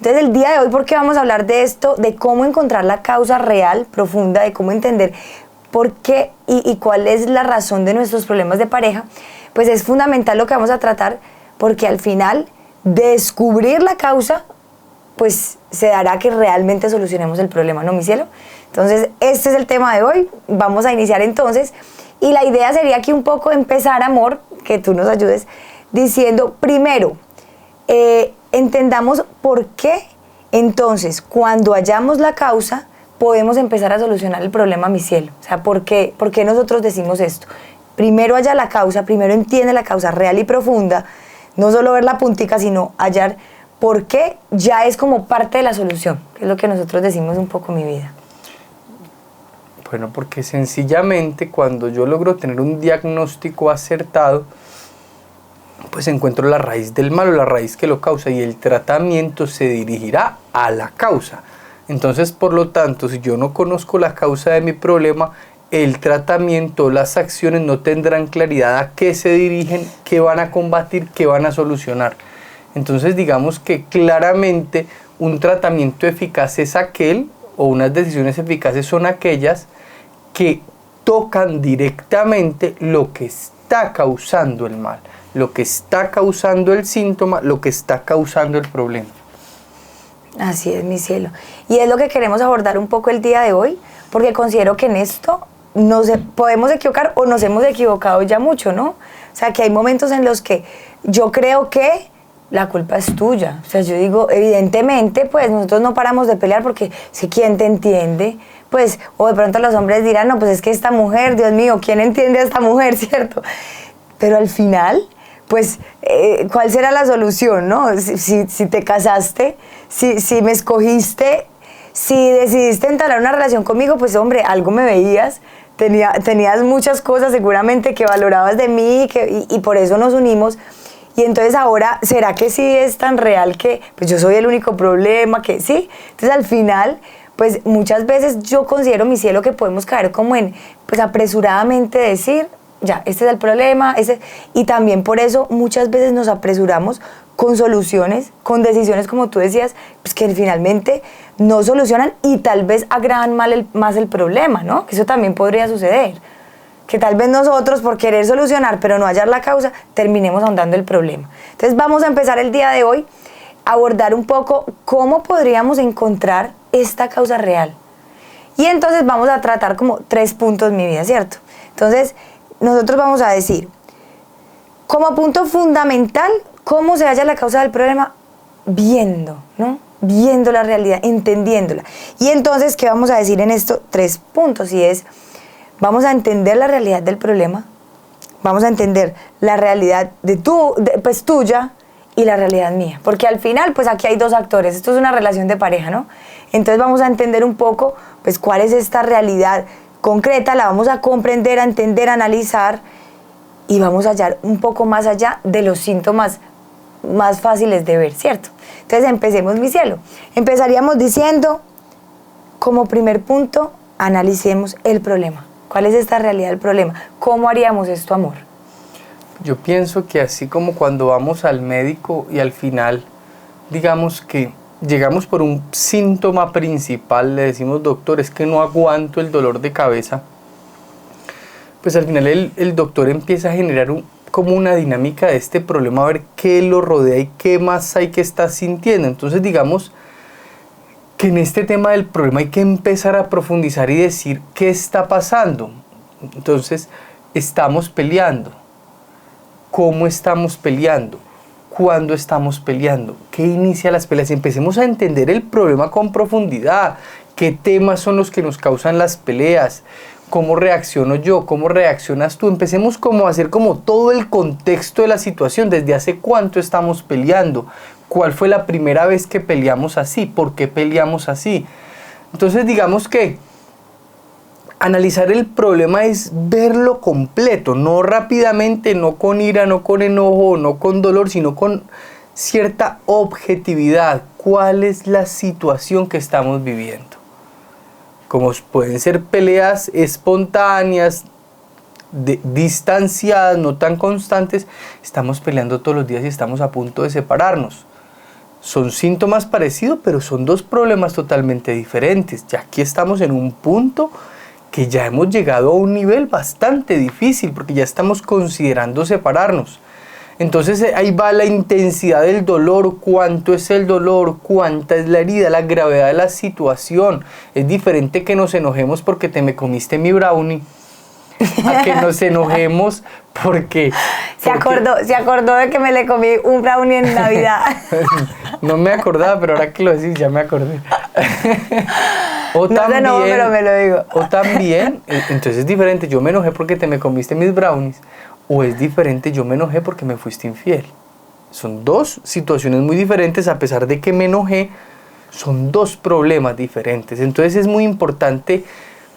Entonces el día de hoy, ¿por qué vamos a hablar de esto? De cómo encontrar la causa real, profunda, de cómo entender por qué y cuál es la razón de nuestros problemas de pareja. Pues es fundamental lo que vamos a tratar, porque al final descubrir la causa, pues se dará que realmente solucionemos el problema, ¿no, mi cielo? Entonces, este es el tema de hoy. Vamos a iniciar entonces. Y la idea sería que un poco empezar, amor, que tú nos ayudes, diciendo, primero, entendamos por qué, entonces, cuando hallamos la causa, podemos empezar a solucionar el problema, mi cielo. O sea, ¿por qué nosotros decimos esto? Primero halla la causa, primero entiende la causa real y profunda, no solo ver la puntica, sino hallar por qué ya es como parte de la solución, que es lo que nosotros decimos un poco, mi vida. Bueno, porque sencillamente cuando yo logro tener un diagnóstico acertado, pues encuentro la raíz del mal o la raíz que lo causa, y el tratamiento se dirigirá a la causa. Entonces, por lo tanto, si yo no conozco la causa de mi problema, el tratamiento, las acciones no tendrán claridad a qué se dirigen, qué van a combatir, qué van a solucionar. Entonces, digamos que claramente un tratamiento eficaz es aquel, o unas decisiones eficaces son aquellas que tocan directamente lo que está causando el mal, lo que está causando el síntoma, lo que está causando el problema. Así es, mi cielo. Y es lo que queremos abordar un poco el día de hoy, porque considero que en esto nos podemos equivocar o nos hemos equivocado ya mucho, ¿no? O sea, que hay momentos en los que yo creo que la culpa es tuya. O sea, yo digo, evidentemente, pues nosotros no paramos de pelear porque sé quién te entiende. Pues, o de pronto los hombres dirán, no, pues es que esta mujer, Dios mío, ¿quién entiende a esta mujer, cierto? Pero al final, pues, ¿cuál será la solución, no? Si te casaste, si me escogiste, si decidiste entablar una relación conmigo, pues, hombre, algo me veías, tenías muchas cosas seguramente que valorabas de mí y por eso nos unimos. Y entonces ahora, ¿será que sí es tan real que pues yo soy el único problema? Que sí. Entonces al final, pues muchas veces yo considero, mi cielo, que podemos caer como en, pues apresuradamente decir, ya, este es el problema, y también por eso muchas veces nos apresuramos con soluciones, con decisiones, como tú decías, pues que finalmente no solucionan y tal vez agravan más el problema, ¿no? Que eso también podría suceder. Que tal vez nosotros, por querer solucionar, pero no hallar la causa, terminemos ahondando el problema. Entonces vamos a empezar el día de hoy a abordar un poco cómo podríamos encontrar esta causa real. Y entonces vamos a tratar como 3 puntos, mi vida, ¿cierto? Entonces, nosotros vamos a decir, como punto fundamental, ¿cómo se halla la causa del problema? Viendo, ¿no? Viendo la realidad, entendiéndola. Y entonces, ¿qué vamos a decir en estos 3 puntos? Y es, vamos a entender la realidad del problema, vamos a entender la realidad pues tuya y la realidad mía. Porque al final, pues aquí hay 2 actores, esto es una relación de pareja, ¿no? Entonces vamos a entender un poco, pues cuál es esta realidad concreta, la vamos a comprender, a entender, a analizar y vamos a hallar un poco más allá de los síntomas más fáciles de ver, ¿cierto? Entonces empecemos, mi cielo. Empezaríamos diciendo, como primer punto, analicemos el problema. ¿Cuál es esta realidad del problema? ¿Cómo haríamos esto, amor? Yo pienso que así como cuando vamos al médico y al final, digamos que llegamos por un síntoma principal, le decimos, doctor, es que no aguanto el dolor de cabeza, pues al final el doctor empieza a generar como una dinámica de este problema, a ver qué lo rodea y qué más hay que estar sintiendo. Entonces digamos que en este tema del problema hay que empezar a profundizar y decir qué está pasando. Entonces, estamos peleando. ¿Cómo estamos peleando? ¿Cuándo estamos peleando? ¿Qué inicia las peleas? Empecemos a entender el problema con profundidad. ¿Qué temas son los que nos causan las peleas? ¿Cómo reacciono yo? ¿Cómo reaccionas tú? Empecemos como a hacer como todo el contexto de la situación. ¿Desde hace cuánto estamos peleando? ¿Cuál fue la primera vez que peleamos así? ¿Por qué peleamos así? Entonces digamos que analizar el problema es verlo completo, no rápidamente, no con ira, no con enojo, no con dolor, sino con cierta objetividad. ¿Cuál es la situación que estamos viviendo? Como pueden ser peleas espontáneas, distanciadas, no tan constantes, estamos peleando todos los días y estamos a punto de separarnos. Son síntomas parecidos, pero son dos problemas totalmente diferentes. Ya aquí estamos en un punto que ya hemos llegado a un nivel bastante difícil, porque ya estamos considerando separarnos. Entonces ahí va la intensidad del dolor, cuánto es el dolor, cuánta es la herida, la gravedad de la situación. Es diferente que nos enojemos porque te me comiste mi brownie, a que nos enojemos porque... Se acordó de que me le comí un brownie en Navidad. No me acordaba, pero ahora que lo decís ya me acordé. O no también, no, pero me lo digo. O también, entonces es diferente, yo me enojé porque te me comiste mis brownies. O es diferente, yo me enojé porque me fuiste infiel. Son dos situaciones muy diferentes, a pesar de que me enojé, son dos problemas diferentes. Entonces es muy importante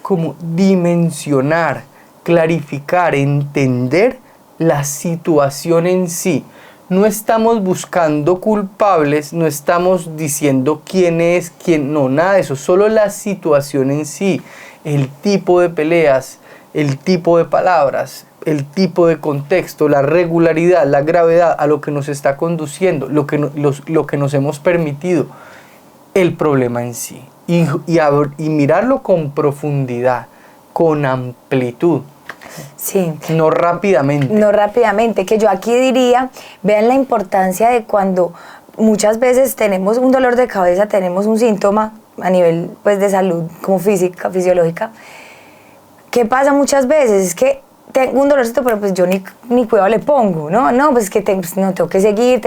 como dimensionar, clarificar, entender la situación en sí. No estamos buscando culpables, no estamos diciendo quién es, quién no, nada de eso, solo la situación en sí, el tipo de peleas, el tipo de palabras, el tipo de contexto, la regularidad, la gravedad a lo que nos está conduciendo, lo que nos hemos permitido, el problema en sí. Y mirarlo con profundidad, con amplitud. Sí. No rápidamente. No rápidamente, que yo aquí diría, vean la importancia de cuando muchas veces tenemos un dolor de cabeza, tenemos un síntoma a nivel pues de salud como física, fisiológica. ¿Qué pasa muchas veces? Es que tengo un dolorcito, pero pues yo ni cuidado le pongo, ¿no? No, pues es que pues no, tengo que seguir,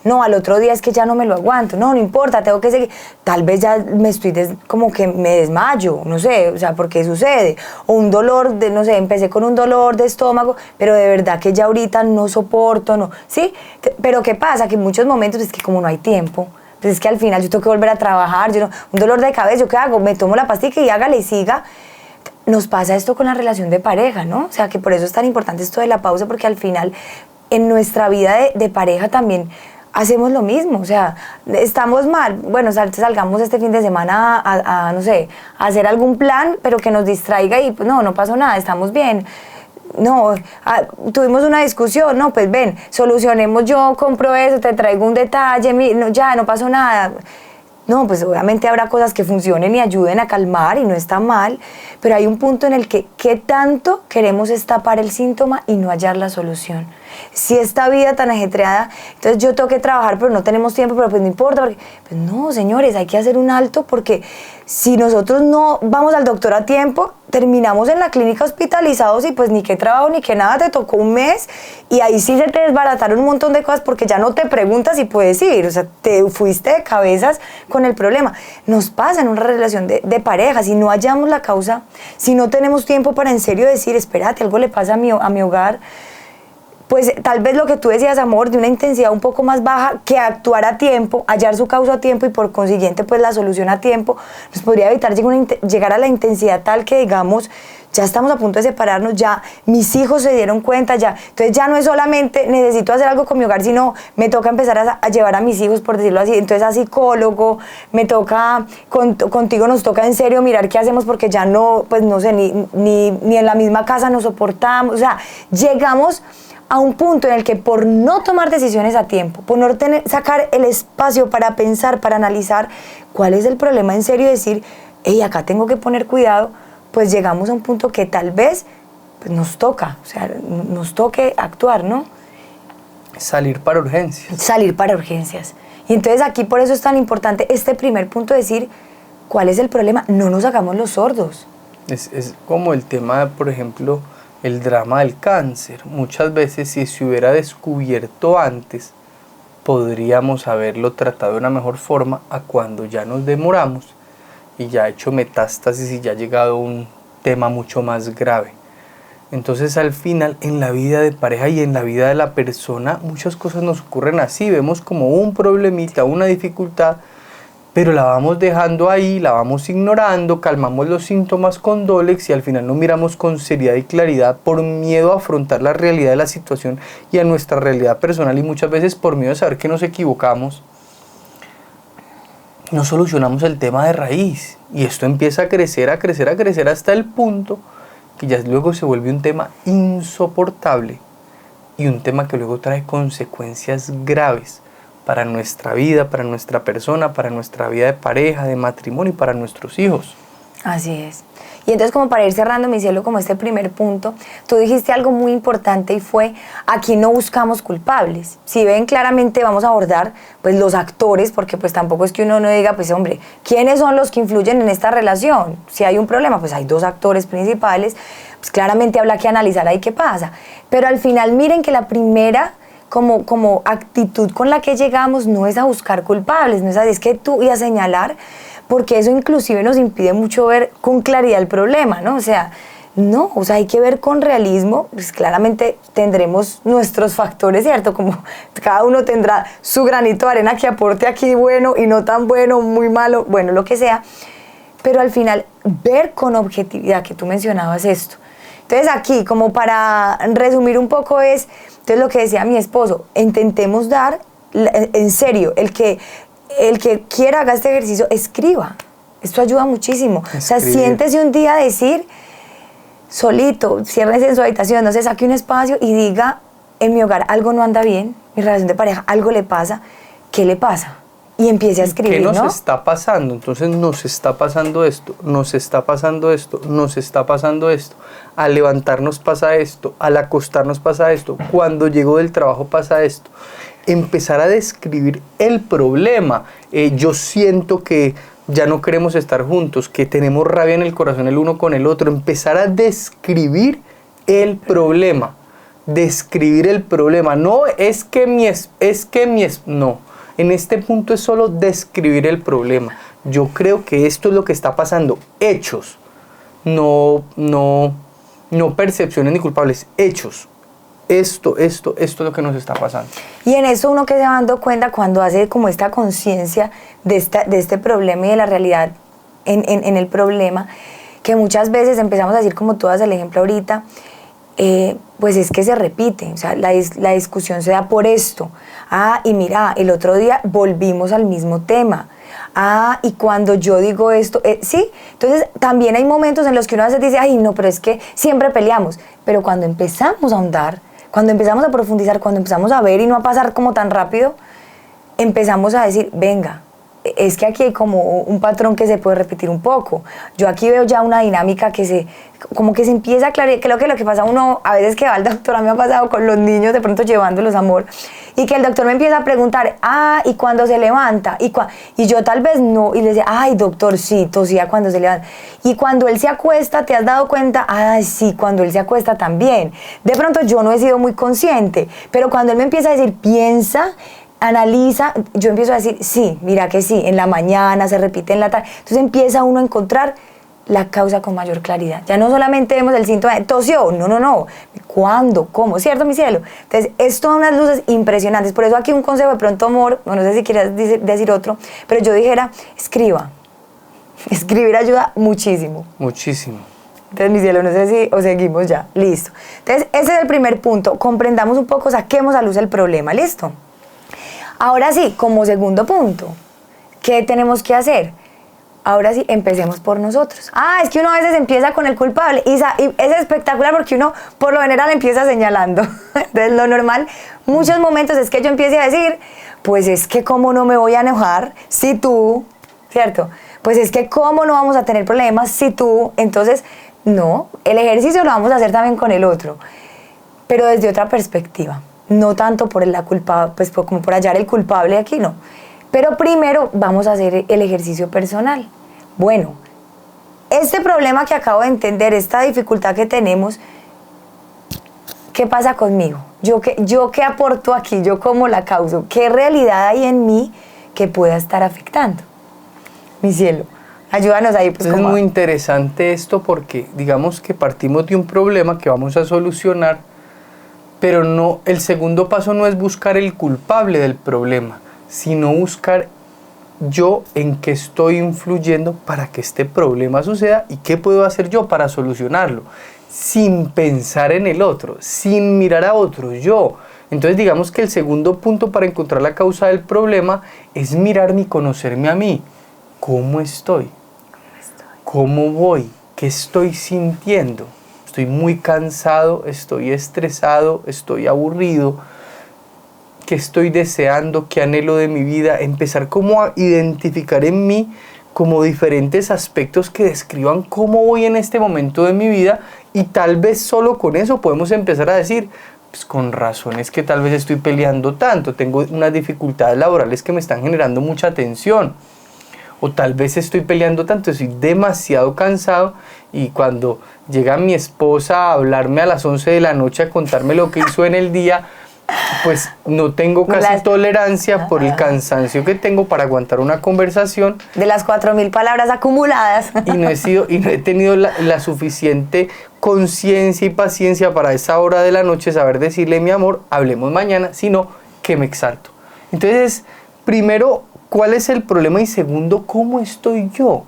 no, al otro día es que ya no me lo aguanto, no importa, tengo que seguir. Tal vez ya me estoy como que me desmayo, no sé, o sea, ¿por qué sucede? O un dolor, no sé, empecé con un dolor de estómago, pero de verdad que ya ahorita no soporto, no, ¿sí? Pero ¿qué pasa? Que en muchos momentos es que como no hay tiempo, pues es que al final yo tengo que volver a trabajar, un dolor de cabeza, ¿yo qué hago? Me tomo la pastilla y hágale y siga. Nos pasa esto con la relación de pareja, ¿no? O sea, que por eso es tan importante esto de la pausa, porque al final en nuestra vida de pareja también hacemos lo mismo. O sea, estamos mal, bueno, salgamos este fin de semana a no sé, a hacer algún plan, pero que nos distraiga y pues no pasó nada, estamos bien. No, tuvimos una discusión, no, pues ven, solucionemos, yo compro eso, te traigo un detalle, ya no pasó nada. No, pues obviamente habrá cosas que funcionen y ayuden a calmar y no está mal, pero hay un punto en el que ¿qué tanto queremos es tapar el síntoma y no hallar la solución? Si esta vida tan ajetreada, entonces yo tengo que trabajar, pero no tenemos tiempo, pero pues no importa, porque, pues no, señores, hay que hacer un alto, porque si nosotros no vamos al doctor a tiempo, terminamos en la clínica hospitalizados y pues ni qué trabajo ni qué nada, te tocó un mes y ahí sí se te desbarataron un montón de cosas porque ya no te preguntas si puedes ir, o sea, te fuiste de cabezas con el problema. Nos pasa en una relación de pareja, si no hallamos la causa, si no tenemos tiempo para en serio decir, espérate, algo le pasa a mi hogar, pues tal vez lo que tú decías, amor, de una intensidad un poco más baja, que actuar a tiempo, hallar su causa a tiempo y por consiguiente pues la solución a tiempo, nos podría evitar llegar a la intensidad tal que digamos, ya estamos a punto de separarnos, ya mis hijos se dieron cuenta, ya, entonces ya no es solamente necesito hacer algo con mi hogar, sino me toca empezar a llevar a mis hijos, por decirlo así, entonces a psicólogo, me toca, contigo nos toca en serio mirar qué hacemos porque ya no, pues no sé, ni en la misma casa nos soportamos, o sea, llegamos a un punto en el que por no tomar decisiones a tiempo, por no sacar el espacio para pensar, para analizar cuál es el problema en serio y decir, hey, acá tengo que poner cuidado, pues llegamos a un punto que tal vez pues nos toca, o sea, nos toque actuar, ¿no? Salir para urgencias. Salir para urgencias. Y entonces aquí por eso es tan importante este primer punto, decir, ¿cuál es el problema? No nos hagamos los sordos. Es como el tema, por ejemplo, el drama del cáncer. Muchas veces si se hubiera descubierto antes, podríamos haberlo tratado de una mejor forma a cuando ya nos demoramos y ya ha hecho metástasis y ya ha llegado a un tema mucho más grave. Entonces al final en la vida de pareja y en la vida de la persona muchas cosas nos ocurren así, vemos como un problemita, una dificultad, pero la vamos dejando ahí, la vamos ignorando, calmamos los síntomas con Dolex y al final no miramos con seriedad y claridad por miedo a afrontar la realidad de la situación y a nuestra realidad personal y muchas veces por miedo de saber que nos equivocamos, no solucionamos el tema de raíz y esto empieza a crecer hasta el punto que ya luego se vuelve un tema insoportable y un tema que luego trae consecuencias graves para nuestra vida, para nuestra persona, para nuestra vida de pareja, de matrimonio y para nuestros hijos. Así es. Y entonces, como para ir cerrando, mi cielo, como este primer punto, tú dijiste algo muy importante y fue, aquí no buscamos culpables. Si ven claramente, vamos a abordar pues los actores, porque pues tampoco es que uno no diga, pues hombre, ¿quiénes son los que influyen en esta relación? Si hay un problema, pues hay dos actores principales, pues claramente habrá que analizar ahí qué pasa. Pero al final, miren que la primera como actitud con la que llegamos no es a buscar culpables, no es a decir, es que tú y a señalar, porque eso inclusive nos impide mucho ver con claridad el problema, ¿no? O sea, no, o sea, hay que ver con realismo, pues claramente tendremos nuestros factores, ¿cierto? Como cada uno tendrá su granito de arena que aporte aquí bueno y no tan bueno, muy malo, bueno, lo que sea, pero al final ver con objetividad, que tú mencionabas esto. Entonces aquí, como para resumir un poco es, entonces lo que decía mi esposo, intentemos dar, en serio, el que quiera haga este ejercicio, escriba. Esto ayuda muchísimo. Escribir. O sea, siéntese un día a decir, solito, ciérrese en su habitación, no sé, saque un espacio y diga, en mi hogar algo no anda bien, mi relación de pareja, algo le pasa, ¿qué le pasa? Y empiece a escribir, ¿qué nos ¿no? está pasando? Entonces nos está pasando esto, nos está pasando esto, nos está pasando esto. Al levantarnos pasa esto, al acostarnos pasa esto, cuando llego del trabajo pasa esto. Empezar a describir el problema. Yo siento que ya no queremos estar juntos, que tenemos rabia en el corazón el uno con el otro. Empezar a describir el problema. Describir el problema. No es que no. En este punto es solo describir el problema. Yo creo que esto es lo que está pasando. Hechos. No percepciones ni culpables. Hechos. Esto es lo que nos está pasando. Y en eso uno que se va dando cuenta cuando hace como esta conciencia de este problema y de la realidad en el problema, que muchas veces empezamos a decir, como tú das el ejemplo ahorita, pues es que se repite, o sea, la discusión se da por esto. Y mira, el otro día volvimos al mismo tema. Y cuando yo digo esto, sí, entonces también hay momentos en los que uno a veces dice, ay no, pero es que siempre peleamos, pero cuando empezamos a ahondar, cuando empezamos a profundizar, cuando empezamos a ver y no a pasar como tan rápido, empezamos a decir, venga, es que aquí hay como un patrón que se puede repetir un poco. Yo aquí veo ya una dinámica que se empieza a aclarar. Creo que lo que pasa uno, a veces que va al doctor, a mí me ha pasado con los niños, de pronto llevándolos, amor, y que el doctor me empieza a preguntar, y cuando se levanta, y yo tal vez no, y le decía, ay doctor, sí, tosía cuando se levanta, y cuando él se acuesta, ¿te has dado cuenta? Sí, cuando él se acuesta también. De pronto yo no he sido muy consciente, pero cuando él me empieza a decir, piensa, analiza, yo empiezo a decir, sí, mira que sí, en la mañana, se repite en la tarde, entonces empieza uno a encontrar la causa con mayor claridad. Ya no solamente vemos el síntoma de tosió, no, ¿cuándo? ¿Cómo? ¿Cierto, mi cielo? Entonces, es todas unas luces impresionantes, por eso aquí un consejo de pronto, amor, no sé si quieras decir otro, pero yo dijera, escribir ayuda muchísimo. Muchísimo. Entonces, mi cielo, no sé si o seguimos ya, listo. Entonces, ese es el primer punto, comprendamos un poco, saquemos a luz el problema, ¿listo? Ahora sí, como segundo punto, ¿qué tenemos que hacer? Ahora sí, empecemos por nosotros. Es que uno a veces empieza con el culpable y es espectacular porque uno por lo general empieza señalando. Entonces lo normal, muchos momentos es que yo empiece a decir, pues es que cómo no me voy a enojar si tú, ¿cierto? Pues es que cómo no vamos a tener problemas si tú, entonces no, el ejercicio lo vamos a hacer también con el otro, pero desde otra perspectiva. No tanto por la culpa, pues como por hallar el culpable aquí, no. Pero primero vamos a hacer el ejercicio personal. Bueno, este problema que acabo de entender, esta dificultad que tenemos, ¿qué pasa conmigo? ¿Yo qué aporto aquí? ¿Yo cómo la causo? ¿Qué realidad hay en mí que pueda estar afectando? Mi cielo, ayúdanos ahí. Pues, es muy interesante esto porque digamos que partimos de un problema que vamos a solucionar, pero no, el segundo paso no es buscar el culpable del problema, sino buscar yo en qué estoy influyendo para que este problema suceda y qué puedo hacer yo para solucionarlo, sin pensar en el otro, sin mirar a otro, yo. Entonces digamos que el segundo punto para encontrar la causa del problema es mirarme y conocerme a mí. ¿Cómo estoy? ¿Cómo voy? ¿Qué estoy sintiendo? Estoy muy cansado, estoy estresado, estoy aburrido. qué estoy deseando, qué anhelo de mi vida, empezar como a identificar en mí como diferentes aspectos que describan cómo voy en este momento de mi vida, y tal vez solo con eso podemos empezar a decir, pues con razón es que tal vez estoy peleando tanto, tengo unas dificultades laborales que me están generando mucha tensión, o tal vez estoy peleando tanto, estoy demasiado cansado, y cuando llega mi esposa a hablarme a las 11 de la noche a contarme lo que hizo en el día, pues no tengo casi tolerancia por el cansancio que tengo para aguantar una conversación. De las 4.000 palabras acumuladas. Y no he tenido la suficiente conciencia y paciencia para esa hora de la noche saber decirle, mi amor, hablemos mañana, sino que me exalto. Entonces, primero, ¿cuál es el problema? Y segundo, ¿cómo estoy yo?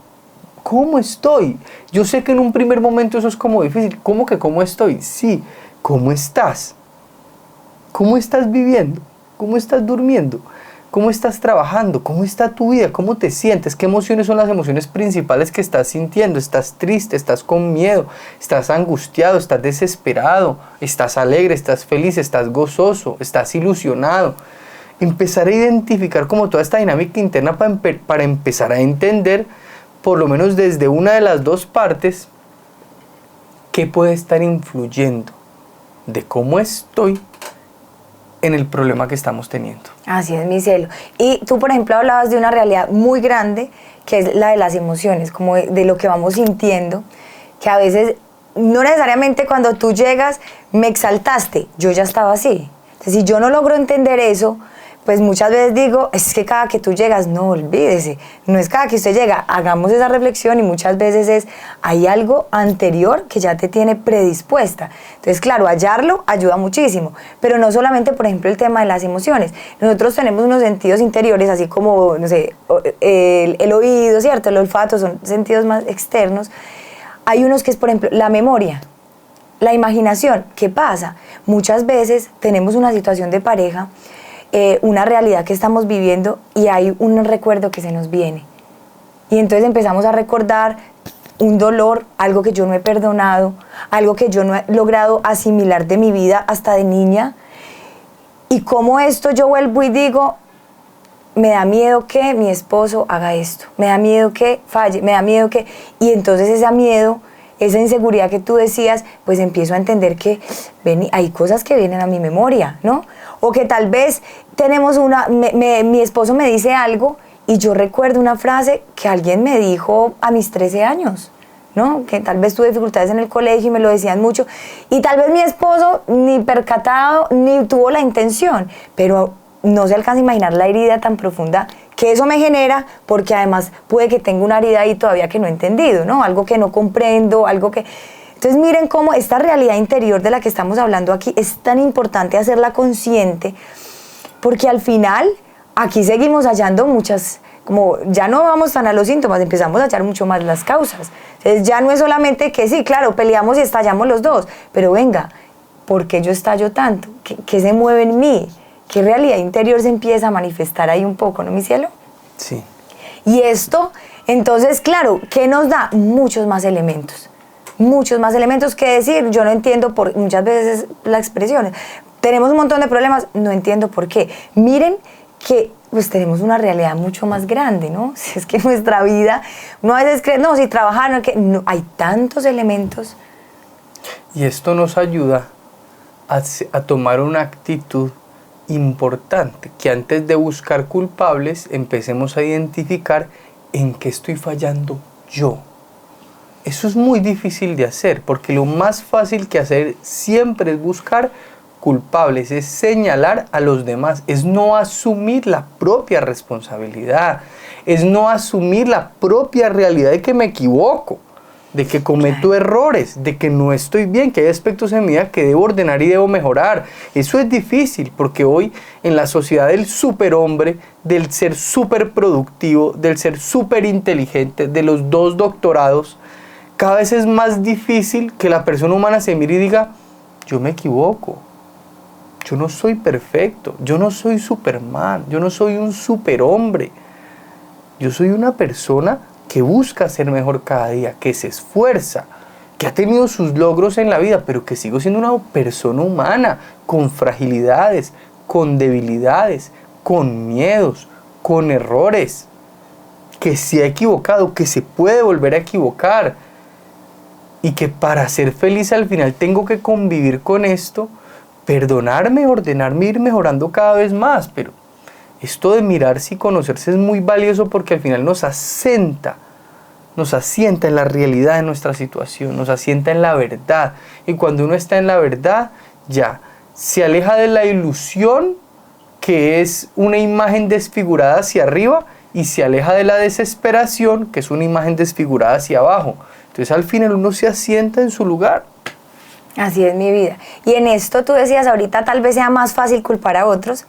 ¿Cómo estoy? Yo sé que en un primer momento eso es como difícil. ¿Cómo que cómo estoy? Sí, ¿cómo estás? ¿Cómo estás viviendo? ¿Cómo estás durmiendo? ¿Cómo estás trabajando? ¿Cómo está tu vida? ¿Cómo te sientes? ¿Qué emociones son las emociones principales que estás sintiendo? ¿Estás triste? ¿Estás con miedo? ¿Estás angustiado? ¿Estás desesperado? ¿Estás alegre? ¿Estás feliz? ¿Estás gozoso? ¿Estás ilusionado? Empezar a identificar como toda esta dinámica interna para empezar a entender, por lo menos desde una de las dos partes, qué puede estar influyendo de cómo estoy en el problema que estamos teniendo. Así es, mi cielo. Y tú, por ejemplo, hablabas de una realidad muy grande, que es la de las emociones, como de lo que vamos sintiendo, que a veces, no necesariamente cuando tú llegas, me exaltaste, yo ya estaba así. Entonces, si yo no logro entender eso, pues muchas veces digo, es que cada que tú llegas, no, olvídese, no es cada que usted llega, hagamos esa reflexión, y muchas veces hay algo anterior que ya te tiene predispuesta. Entonces, claro, hallarlo ayuda muchísimo, pero no solamente, por ejemplo, el tema de las emociones. Nosotros tenemos unos sentidos interiores, así como, no sé, el oído, ¿cierto? El olfato, son sentidos más externos. Hay unos que es, por ejemplo, la memoria, la imaginación. ¿Qué pasa? Muchas veces tenemos una situación de pareja, una realidad que estamos viviendo, y hay un recuerdo que se nos viene. Y entonces empezamos a recordar un dolor, algo que yo no he perdonado, algo que yo no he logrado asimilar de mi vida hasta de niña. Y como esto yo vuelvo y digo, me da miedo que mi esposo haga esto, me da miedo que falle, me da miedo que... Y entonces ese miedo, esa inseguridad que tú decías, pues empiezo a entender que hay cosas que vienen a mi memoria, ¿no? O que tal vez tenemos mi esposo me dice algo y yo recuerdo una frase que alguien me dijo a mis 13 años, ¿no? Que tal vez tuve dificultades en el colegio y me lo decían mucho, y tal vez mi esposo ni percatado ni tuvo la intención, pero no se alcanza a imaginar la herida tan profunda que eso me genera, porque además puede que tenga una herida ahí todavía que no he entendido, ¿no? Algo que no comprendo, algo que... Entonces miren cómo esta realidad interior de la que estamos hablando aquí es tan importante hacerla consciente, porque al final aquí seguimos hallando muchas, como ya no vamos tan a los síntomas, empezamos a hallar mucho más las causas. Entonces ya no es solamente que sí, claro, peleamos y estallamos los dos, pero venga, ¿por qué yo estallo tanto? ¿Qué se mueve en mí? ¿Qué realidad interior se empieza a manifestar ahí un poco, no, mi cielo? Sí. Y esto, entonces, claro, ¿qué nos da? Muchos más elementos que decir. Yo no entiendo por muchas veces las expresiones. Tenemos un montón de problemas, no entiendo por qué. Miren que pues tenemos una realidad mucho más grande, ¿no? Si es que nuestra vida, uno a veces cree, no, si trabajar, no, que no, hay tantos elementos. Y esto nos ayuda a tomar una actitud importante, que antes de buscar culpables, empecemos a identificar en qué estoy fallando yo. Eso es muy difícil de hacer, porque lo más fácil que hacer siempre es buscar culpables, es señalar a los demás, es no asumir la propia responsabilidad, es no asumir la propia realidad de que me equivoco, de que cometo errores, de que no estoy bien, que hay aspectos en mi vida que debo ordenar y debo mejorar. Eso es difícil, porque hoy en la sociedad del superhombre, del ser súper productivo, del ser súper inteligente, de los 2 doctorados, cada vez es más difícil que la persona humana se mire y diga, yo me equivoco, yo no soy perfecto, yo no soy Superman, yo no soy un superhombre, yo soy una persona que busca ser mejor cada día, que se esfuerza, que ha tenido sus logros en la vida, pero que sigo siendo una persona humana, con fragilidades, con debilidades, con miedos, con errores, que se ha equivocado, que se puede volver a equivocar y que para ser feliz al final tengo que convivir con esto, perdonarme, ordenarme, ir mejorando cada vez más. Pero esto de mirarse y conocerse es muy valioso porque al final nos asienta en la realidad de nuestra situación, nos asienta en la verdad. Y cuando uno está en la verdad, ya se aleja de la ilusión, que es una imagen desfigurada hacia arriba, y se aleja de la desesperación, que es una imagen desfigurada hacia abajo. Entonces al final uno se asienta en su lugar. Así es mi vida. Y en esto tú decías ahorita tal vez sea más fácil culpar a otros,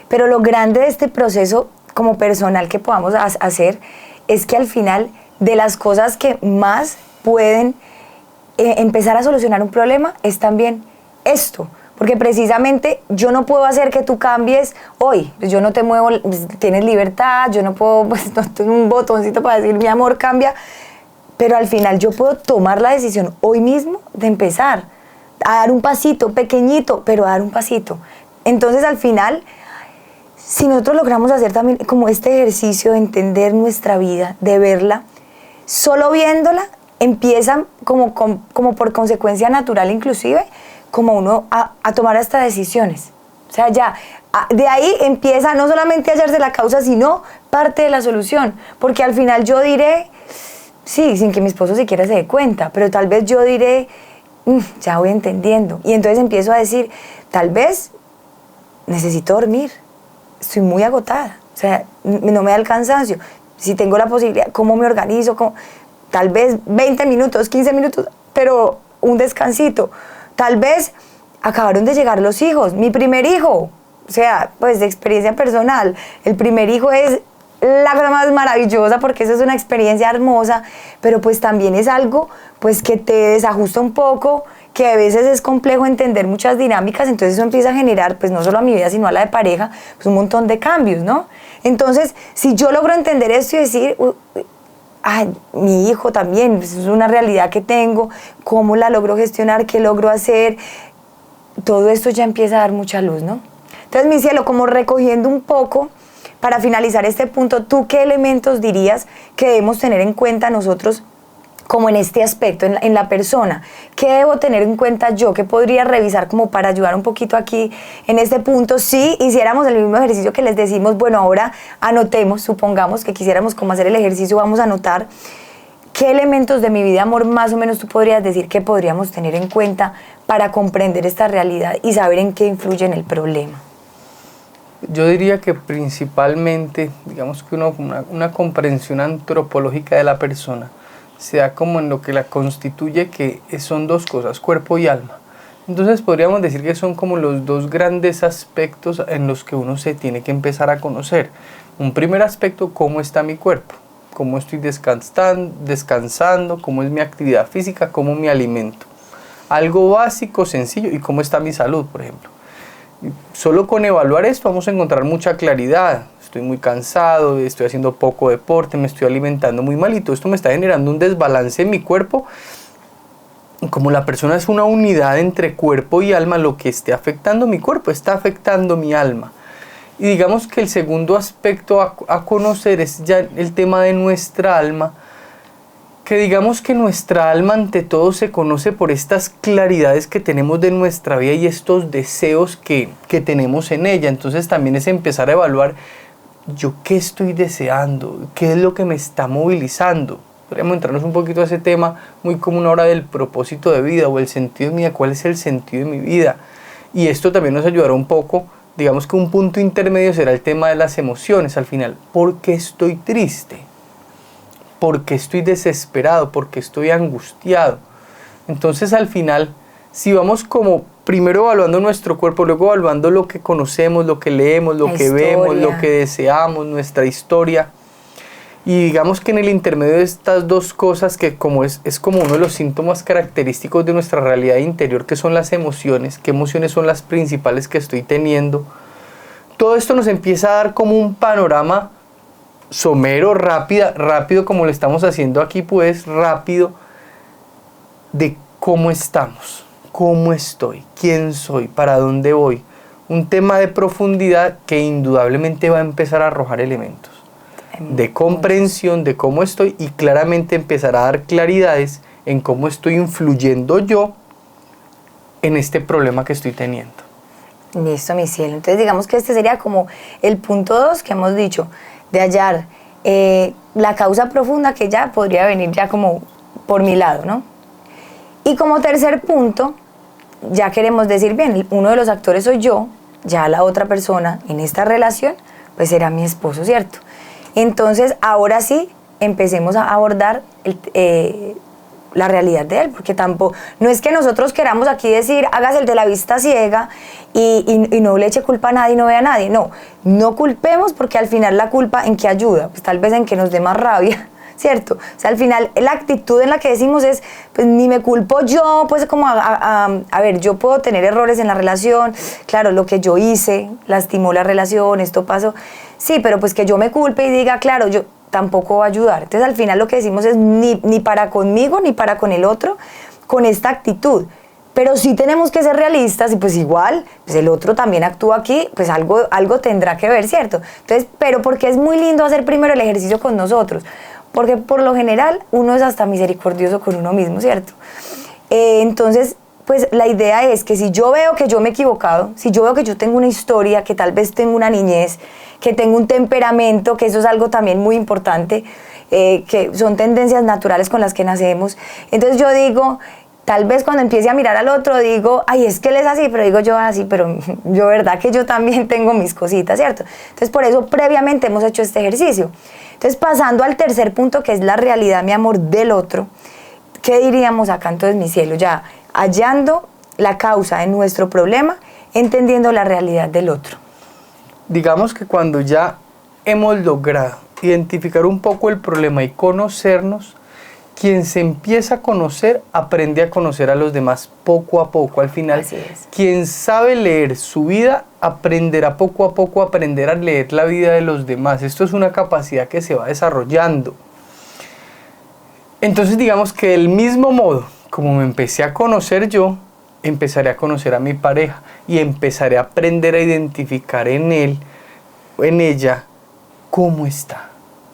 pero lo grande de este proceso como personal que podamos hacer es que al final de las cosas que más pueden empezar a solucionar un problema es también esto. Porque precisamente yo no puedo hacer que tú cambies hoy. Yo no te muevo, tienes libertad, yo no puedo, pues no tengo un botoncito para decir mi amor cambia, pero al final yo puedo tomar la decisión hoy mismo de empezar a dar un pasito pequeñito, pero a dar un pasito. Entonces al final, si nosotros logramos hacer también como este ejercicio de entender nuestra vida, de verla, solo viéndola empiezan como por consecuencia natural inclusive, como uno a tomar hasta decisiones. O sea, ya, de ahí empieza no solamente a hallarse la causa, sino parte de la solución. Porque al final yo diré, sí, sin que mi esposo siquiera se dé cuenta, pero tal vez yo diré, ya voy entendiendo. Y entonces empiezo a decir, tal vez necesito dormir, estoy muy agotada, o sea, no me da el cansancio. Si tengo la posibilidad, ¿cómo me organizo? Tal vez 20 minutos, 15 minutos, pero un descansito. Tal vez acabaron de llegar los hijos, mi primer hijo, o sea, pues de experiencia personal, el primer hijo es la cosa más maravillosa porque eso es una experiencia hermosa, pero pues también es algo pues que te desajusta un poco, que a veces es complejo entender muchas dinámicas, entonces eso empieza a generar pues no solo a mi vida sino a la de pareja, pues un montón de cambios, ¿no? Entonces, si yo logro entender esto y decir, ay, mi hijo también, pues es una realidad que tengo, cómo la logro gestionar, qué logro hacer, todo esto ya empieza a dar mucha luz, ¿no? Entonces, mi cielo, como recogiendo un poco, para finalizar este punto, ¿tú qué elementos dirías que debemos tener en cuenta nosotros como en este aspecto, en la persona? ¿Qué debo tener en cuenta yo? ¿Qué podría revisar como para ayudar un poquito aquí en este punto? Si hiciéramos el mismo ejercicio que les decimos, bueno, ahora anotemos, supongamos que quisiéramos como hacer el ejercicio, vamos a anotar qué elementos de mi vida, amor, más o menos tú podrías decir que podríamos tener en cuenta para comprender esta realidad y saber en qué influye en el problema. Yo diría que principalmente, digamos que una comprensión antropológica de la persona, sea como en lo que la constituye, que son dos cosas, cuerpo y alma. Entonces podríamos decir que son como los dos grandes aspectos en los que uno se tiene que empezar a conocer. Un primer aspecto, cómo está mi cuerpo, cómo estoy descansando, cómo es mi actividad física, cómo me alimento. Algo básico, sencillo, y cómo está mi salud, por ejemplo. Solo con evaluar esto vamos a encontrar mucha claridad. Estoy muy cansado, estoy haciendo poco deporte, me estoy alimentando muy mal y todo esto me está generando un desbalance en mi cuerpo. Como la persona es una unidad entre cuerpo y alma, lo que esté afectando mi cuerpo está afectando mi alma. Y digamos que el segundo aspecto a conocer es ya el tema de nuestra alma, que digamos que nuestra alma ante todo se conoce por estas claridades que tenemos de nuestra vida y estos deseos que tenemos en ella. Entonces también es empezar a evaluar yo qué estoy deseando, qué es lo que me está movilizando. Podríamos entrarnos un poquito a ese tema muy común ahora del propósito de vida o el sentido de mi vida, cuál es el sentido de mi vida. Y esto también nos ayudará un poco, digamos que un punto intermedio será el tema de las emociones al final. ¿Por qué estoy triste? ¿Por qué estoy desesperado? ¿Por qué estoy angustiado? Entonces al final, si vamos como primero evaluando nuestro cuerpo, luego evaluando lo que conocemos, lo que leemos, lo que vemos, lo que deseamos, nuestra historia, y digamos que en el intermedio de estas dos cosas, que como es como uno de los síntomas característicos de nuestra realidad interior, que son las emociones, qué emociones son las principales que estoy teniendo, todo esto nos empieza a dar como un panorama somero, rápido como lo estamos haciendo aquí, pues rápido, de cómo estamos, cómo estoy, quién soy, para dónde voy, un tema de profundidad que indudablemente va a empezar a arrojar elementos de comprensión de cómo estoy y claramente empezar a dar claridades en cómo estoy influyendo yo en este problema que estoy teniendo. Listo, mi cielo. Entonces digamos que este sería como el punto 2 que hemos dicho, de hallar la causa profunda que ya podría venir ya como por mi lado, ¿no? Y como tercer punto, ya queremos decir, bien, uno de los actores soy yo, ya la otra persona en esta relación, pues era mi esposo, ¿cierto? Entonces, ahora sí, empecemos a abordar la realidad de él, porque tampoco, no es que nosotros queramos aquí decir, hágase el de la vista ciega y no le eche culpa a nadie y no vea a nadie, no culpemos, porque al final la culpa, ¿en qué ayuda? Pues tal vez en que nos dé más rabia, ¿cierto? O sea, al final la actitud en la que decimos es, pues ni me culpo yo, pues como a ver, yo puedo tener errores en la relación, claro, lo que yo hice lastimó la relación, esto pasó, sí, pero pues que yo me culpe y diga, claro, yo tampoco va a ayudar. Entonces al final lo que decimos es ni para conmigo ni para con el otro, con esta actitud. Pero sí tenemos que ser realistas y pues igual, pues el otro también actúa aquí, pues algo tendrá que ver, ¿cierto? Entonces, pero porque es muy lindo hacer primero el ejercicio con nosotros, porque por lo general uno es hasta misericordioso con uno mismo, ¿cierto? Entonces, pues la idea es que si yo veo que yo me he equivocado, si yo veo que yo tengo una historia, que tal vez tengo una niñez, que tengo un temperamento, que eso es algo también muy importante, que son tendencias naturales con las que nacemos, entonces yo digo, tal vez cuando empiece a mirar al otro digo, ay, es que él es así, pero digo yo así, pero yo verdad que yo también tengo mis cositas, ¿cierto? Entonces por eso previamente hemos hecho este ejercicio. Entonces pasando al tercer punto, que es la realidad, mi amor, del otro, ¿qué diríamos acá entonces, mi cielo? Ya hallando la causa de nuestro problema, entendiendo la realidad del otro. Digamos que cuando ya hemos logrado identificar un poco el problema y conocernos, quien se empieza a conocer, aprende a conocer a los demás poco a poco. Al final, quien sabe leer su vida, aprenderá poco a poco a aprender a leer la vida de los demás. Esto es una capacidad que se va desarrollando. Entonces, digamos que del mismo modo, como me empecé a conocer yo, empezaré a conocer a mi pareja y empezaré a aprender a identificar en él o en ella cómo está.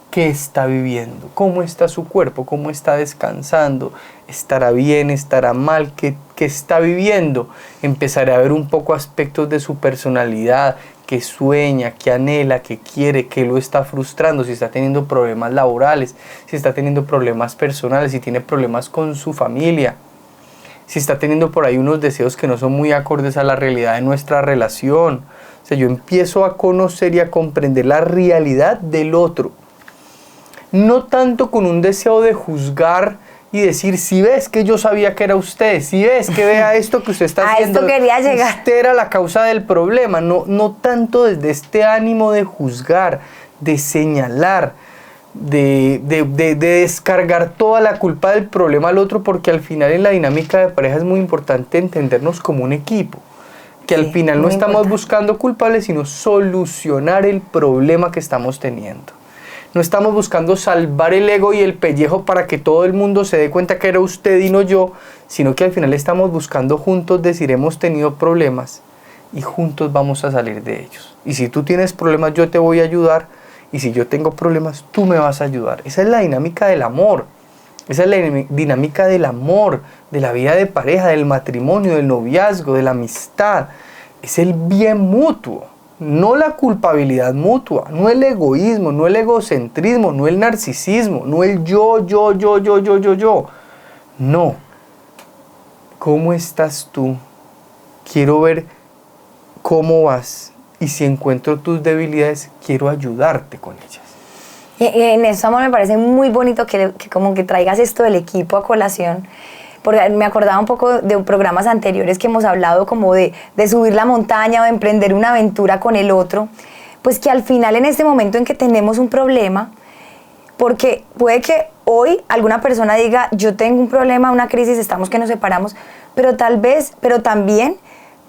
¿Qué está viviendo? ¿Cómo está su cuerpo? ¿Cómo está descansando? ¿Estará bien? ¿Estará mal? ¿Qué está viviendo? Empezaré a ver un poco aspectos de su personalidad, qué sueña, qué anhela, qué quiere, qué lo está frustrando, si está teniendo problemas laborales, si está teniendo problemas personales, si tiene problemas con su familia, si está teniendo por ahí unos deseos que no son muy acordes a la realidad de nuestra relación. O sea, yo empiezo a conocer y a comprender la realidad del otro. No tanto con un deseo de juzgar y decir, si ves que yo sabía que era usted, si ves que vea esto que usted está haciendo, a esto quería llegar. Usted era la causa del problema. No tanto desde este ánimo de juzgar, de señalar, de descargar toda la culpa del problema al otro, porque al final en la dinámica de pareja es muy importante entendernos como un equipo. Que al final no estamos buscando culpables, sino solucionar el problema que estamos teniendo. No estamos buscando salvar el ego y el pellejo para que todo el mundo se dé cuenta que era usted y no yo, sino que al final estamos buscando juntos decir hemos tenido problemas y juntos vamos a salir de ellos. Y si tú tienes problemas yo te voy a ayudar y si yo tengo problemas tú me vas a ayudar. Esa es la dinámica del amor. Esa es la dinámica del amor, de la vida de pareja, del matrimonio, del noviazgo, de la amistad. Es el bien mutuo. No la culpabilidad mutua, no el egoísmo, no el egocentrismo, no el narcisismo, no el yo. No. ¿Cómo estás tú? Quiero ver cómo vas y si encuentro tus debilidades, quiero ayudarte con ellas. Y en eso, amor, me parece muy bonito que como que traigas esto del equipo a colación. Porque me acordaba un poco de programas anteriores que hemos hablado como de subir la montaña o de emprender una aventura con el otro, pues que al final en este momento en que tenemos un problema, porque puede que hoy alguna persona diga, yo tengo un problema, una crisis, estamos que nos separamos, pero también,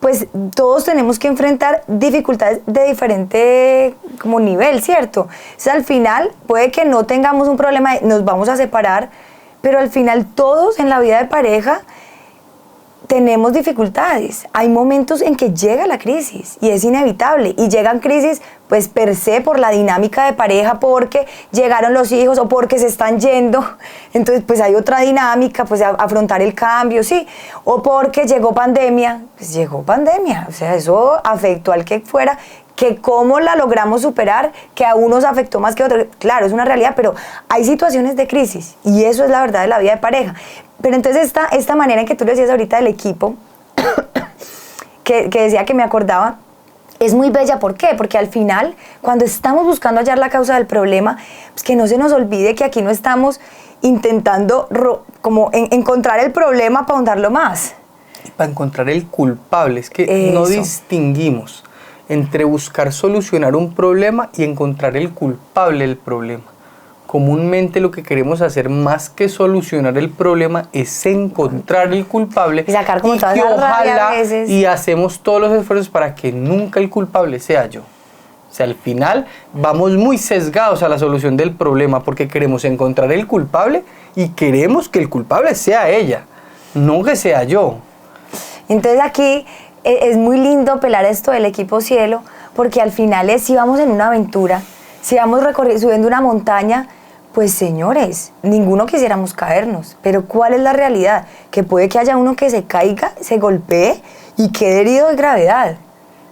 pues todos tenemos que enfrentar dificultades de diferente como nivel, ¿cierto? Entonces al final puede que no tengamos un problema, nos vamos a separar, pero al final todos en la vida de pareja tenemos dificultades, hay momentos en que llega la crisis y es inevitable, y llegan crisis pues per se por la dinámica de pareja, porque llegaron los hijos o porque se están yendo, entonces pues hay otra dinámica, pues afrontar el cambio, sí, o porque llegó pandemia, pues llegó pandemia, o sea, eso afectó al que fuera, que cómo la logramos superar, que a unos afectó más que a otros, claro, es una realidad, pero hay situaciones de crisis y eso es la verdad de la vida de pareja. Pero entonces esta manera en que tú le decías ahorita del equipo, que decía que me acordaba, es muy bella. ¿Por qué? Porque al final, cuando estamos buscando hallar la causa del problema, pues que no se nos olvide que aquí no estamos intentando como encontrar el problema para ahondarlo más. Y para encontrar el culpable, es que no distinguimos entre buscar solucionar un problema y encontrar el culpable del problema. Comúnmente lo que queremos hacer más que solucionar el problema es encontrar el culpable y sacar como todas las rabia a veces. Y hacemos todos los esfuerzos para que nunca el culpable sea yo. O sea, al final vamos muy sesgados a la solución del problema porque queremos encontrar el culpable y queremos que el culpable sea ella, no que sea yo. Entonces aquí es muy lindo pelar esto del equipo cielo, porque al final si vamos en una aventura, si vamos subiendo una montaña, pues señores, ninguno quisiéramos caernos, pero ¿cuál es la realidad? Que puede que haya uno que se caiga, se golpee y quede herido de gravedad.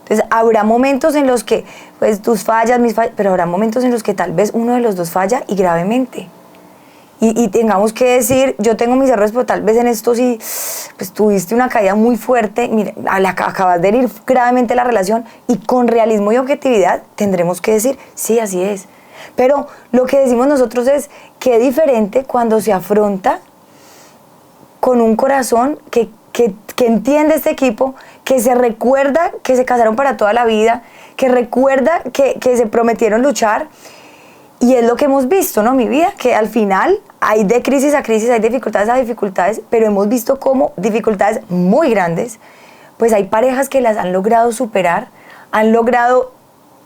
Entonces habrá momentos en los que, pues tus fallas, mis fallas, pero habrá momentos en los que tal vez uno de los dos falla y gravemente. Y tengamos que decir, yo tengo mis errores, pero tal vez en esto sí, pues tuviste una caída muy fuerte, mira, acabas de herir gravemente la relación, y con realismo y objetividad tendremos que decir, sí, así es. Pero lo que decimos nosotros es, qué diferente cuando se afronta con un corazón que entiende este equipo, que se recuerda que se casaron para toda la vida, que recuerda que se prometieron luchar. Y es lo que hemos visto, ¿no? Mi vida, que al final hay de crisis a crisis, hay dificultades a dificultades, pero hemos visto cómo dificultades muy grandes, pues hay parejas que las han logrado superar, han logrado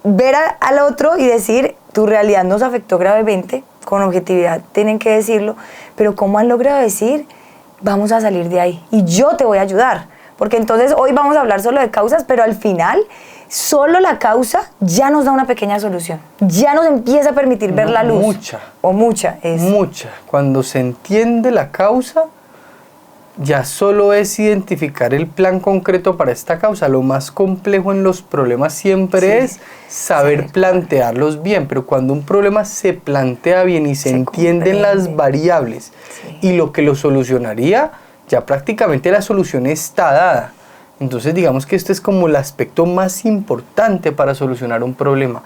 ver al otro y decir, tu realidad nos afectó gravemente, con objetividad tienen que decirlo, pero cómo han logrado decir, vamos a salir de ahí y yo te voy a ayudar. Porque entonces hoy vamos a hablar solo de causas, pero al final solo la causa ya nos da una pequeña solución, ya nos empieza a permitir ver la luz. Mucha. Cuando se entiende la causa, ya solo es identificar el plan concreto para esta causa. Lo más complejo en los problemas siempre es saber plantearlos bien, pero cuando un problema se plantea bien y se entienden las variables y lo que lo solucionaría, ya prácticamente la solución está dada. Entonces digamos que este es como el aspecto más importante para solucionar un problema,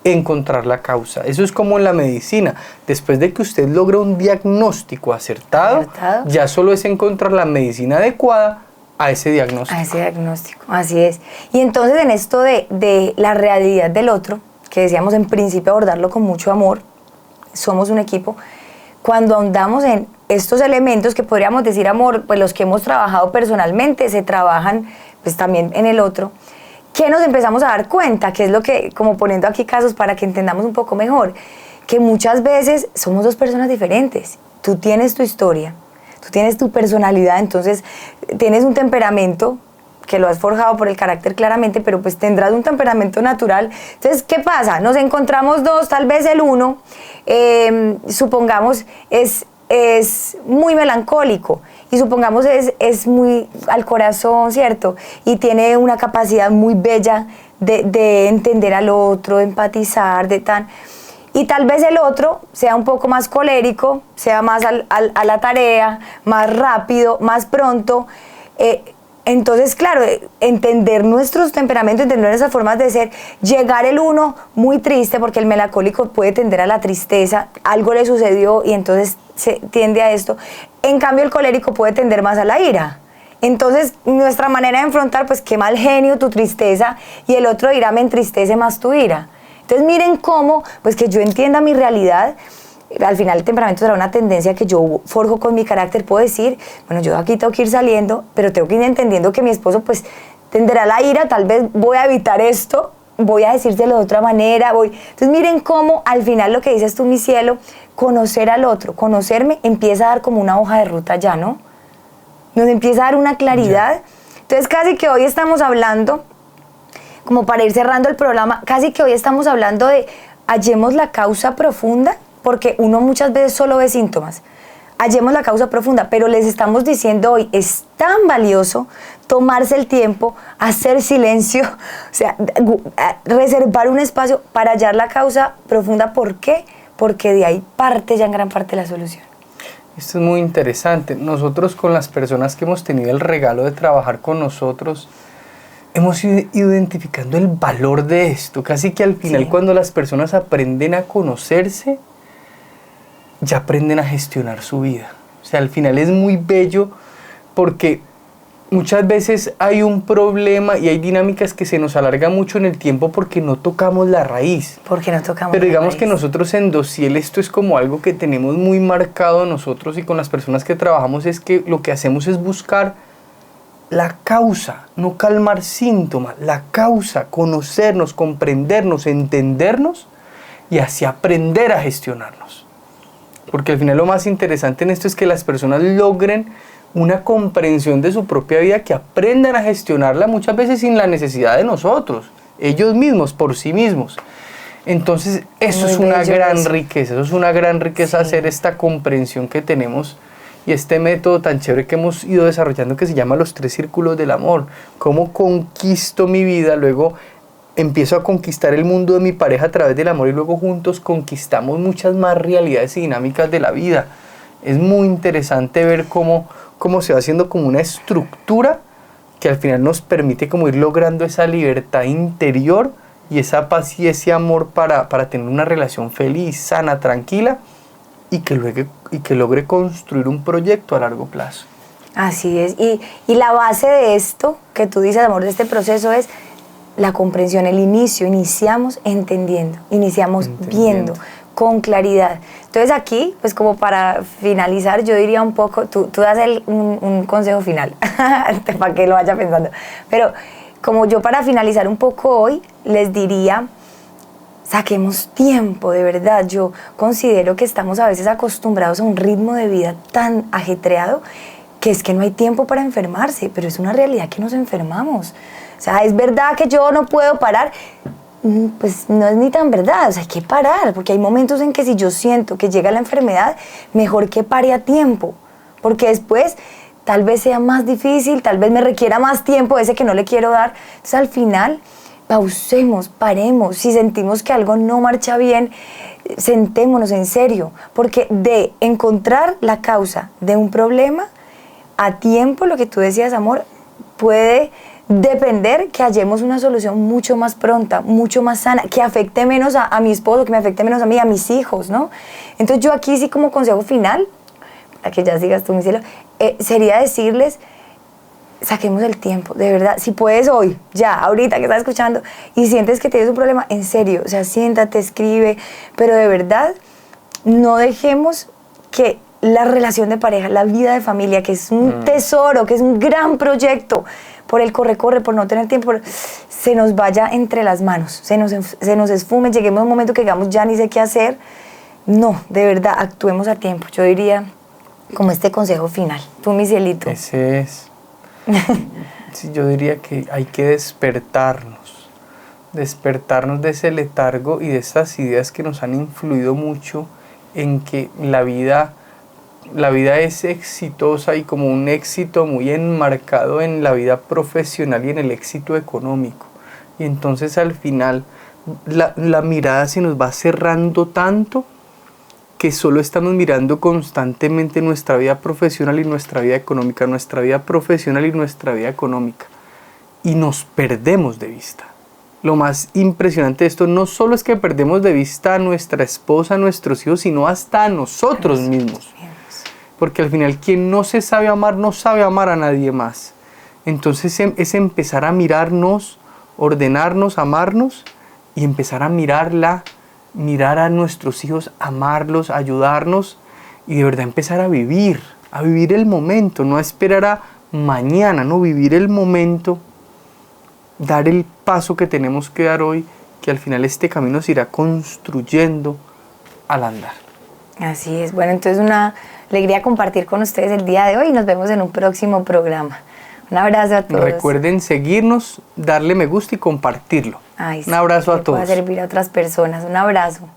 encontrar la causa. Eso es como en la medicina. Después de que usted logra un diagnóstico acertado, ya solo es encontrar la medicina adecuada a ese diagnóstico. Así es. Y entonces en esto de la realidad del otro, que decíamos en principio abordarlo con mucho amor, somos un equipo, cuando ahondamos en estos elementos que podríamos decir amor, pues los que hemos trabajado personalmente se trabajan pues también en el otro, que nos empezamos a dar cuenta, que es lo que, como poniendo aquí casos para que entendamos un poco mejor, que muchas veces somos dos personas diferentes. Tú tienes tu historia, tú tienes tu personalidad, entonces tienes un temperamento que lo has forjado por el carácter claramente, pero pues tendrás un temperamento natural. Entonces, ¿qué pasa? Nos encontramos dos, tal vez el uno, supongamos, es muy melancólico y supongamos es muy al corazón, ¿cierto? Y tiene una capacidad muy bella de entender al otro, de empatizar, y tal vez el otro sea un poco más colérico, sea más a la tarea, más rápido, más pronto. Entonces, claro, entender nuestros temperamentos, entender nuestras formas de ser, llegar el uno muy triste, porque el melancólico puede tender a la tristeza, algo le sucedió y entonces se tiende a esto. En cambio, el colérico puede tender más a la ira. Entonces, nuestra manera de enfrentar, pues qué mal genio tu tristeza, y el otro dirá, me entristece más tu ira. Entonces, miren cómo, pues que yo entienda mi realidad. Al final el temperamento será una tendencia que yo forjo con mi carácter. Puedo decir, bueno, yo aquí tengo que ir saliendo, pero tengo que ir entendiendo que mi esposo pues tenderá la ira, tal vez voy a evitar esto, voy a decírselo de otra manera, Entonces miren cómo al final lo que dices tú, mi cielo, conocer al otro, conocerme empieza a dar como una hoja de ruta ya, ¿no? nos empieza a dar una claridad. Entonces casi que hoy estamos hablando, como para ir cerrando el programa, casi que hoy estamos hablando de hallemos la causa profunda, porque uno muchas veces solo ve síntomas. Hallemos la causa profunda, pero les estamos diciendo hoy, es tan valioso tomarse el tiempo, hacer silencio, o sea, reservar un espacio para hallar la causa profunda. ¿Por qué? Porque de ahí parte ya en gran parte la solución. Esto es muy interesante. Nosotros con las personas que hemos tenido el regalo de trabajar con nosotros, hemos ido identificando el valor de esto. Casi que al final, cuando las personas aprenden a conocerse, ya aprenden a gestionar su vida. O sea, al final es muy bello porque muchas veces hay un problema y hay dinámicas que se nos alargan mucho en el tiempo porque no tocamos la raíz. Porque no tocamos Pero digamos la raíz. que nosotros en Dociel esto es como algo que tenemos muy marcado nosotros y con las personas que trabajamos, es que lo que hacemos es buscar la causa, no calmar síntomas, la causa, conocernos, comprendernos, entendernos y así aprender a gestionarnos. Porque al final lo más interesante en esto es que las personas logren una comprensión de su propia vida, que aprendan a gestionarla muchas veces sin la necesidad de nosotros, ellos mismos, por sí mismos. Entonces eso es una gran riqueza, eso es una gran riqueza, hacer esta comprensión que tenemos y este método tan chévere que hemos ido desarrollando que se llama los 3 círculos del amor. Cómo conquisto mi vida, luego empiezo a conquistar el mundo de mi pareja a través del amor y luego juntos conquistamos muchas más realidades y dinámicas de la vida. Es muy interesante ver cómo se va haciendo como una estructura que al final nos permite como ir logrando esa libertad interior y esa paz y ese amor para tener una relación feliz, sana, tranquila y que logre construir un proyecto a largo plazo. Así es. Y la base de esto que tú dices, amor, de este proceso es la comprensión, el inicio. Iniciamos entendiendo, iniciamos viendo con claridad. Entonces aquí, pues como para finalizar, yo diría un poco, tú das un consejo final, para que lo vaya pensando. Pero como yo para finalizar un poco hoy, les diría, saquemos tiempo, de verdad. Yo considero que estamos a veces acostumbrados a un ritmo de vida tan ajetreado que es que no hay tiempo para enfermarse, pero es una realidad que nos enfermamos. O sea, es verdad que yo no puedo parar, pues no es ni tan verdad, o sea, hay que parar, porque hay momentos en que si yo siento que llega la enfermedad, mejor que pare a tiempo, porque después tal vez sea más difícil, tal vez me requiera más tiempo ese que no le quiero dar. Entonces al final, pausemos, paremos, si sentimos que algo no marcha bien, sentémonos en serio, porque de encontrar la causa de un problema a tiempo, lo que tú decías, amor, puede depender que hallemos una solución mucho más pronta, mucho más sana, que afecte menos a mi esposo, que me afecte menos a mí, a mis hijos, ¿no? Entonces yo aquí sí como consejo final, para que ya sigas tú, mi cielo, sería decirles, saquemos el tiempo, de verdad, si puedes hoy, ya, ahorita que estás escuchando, y sientes que tienes un problema, en serio, o sea, siéntate, escribe, pero de verdad, no dejemos que la relación de pareja, la vida de familia, que es un tesoro, que es un gran proyecto, por el corre-corre, por no tener tiempo, se nos vaya entre las manos, se nos esfume, lleguemos a un momento que digamos, ya ni sé qué hacer. No, de verdad, actuemos a tiempo. Yo diría, como este consejo final. Tú, mi cielito. Ese es. Sí, yo diría que hay que despertarnos de ese letargo y de esas ideas que nos han influido mucho en que la vida es exitosa y como un éxito muy enmarcado en la vida profesional y en el éxito económico. Y entonces al final la mirada se nos va cerrando tanto que solo estamos mirando constantemente nuestra vida profesional y nuestra vida económica, nuestra vida profesional y nuestra vida económica. Y nos perdemos de vista. Lo más impresionante de esto no solo es que perdemos de vista a nuestra esposa, a nuestros hijos, sino hasta a nosotros mismos. Porque al final quien no se sabe amar, no sabe amar a nadie más. Entonces es empezar a mirarnos, ordenarnos, amarnos y empezar a mirar a nuestros hijos, amarlos, ayudarnos y de verdad empezar a vivir el momento, no a esperar a mañana, no, vivir el momento, dar el paso que tenemos que dar hoy, que al final este camino se irá construyendo al andar. Así es. Bueno, entonces una alegría compartir con ustedes el día de hoy y nos vemos en un próximo programa. Un abrazo a todos. Recuerden seguirnos, darle me gusta y compartirlo. Ay, sí, un abrazo a todos. Para servir a otras personas. Un abrazo.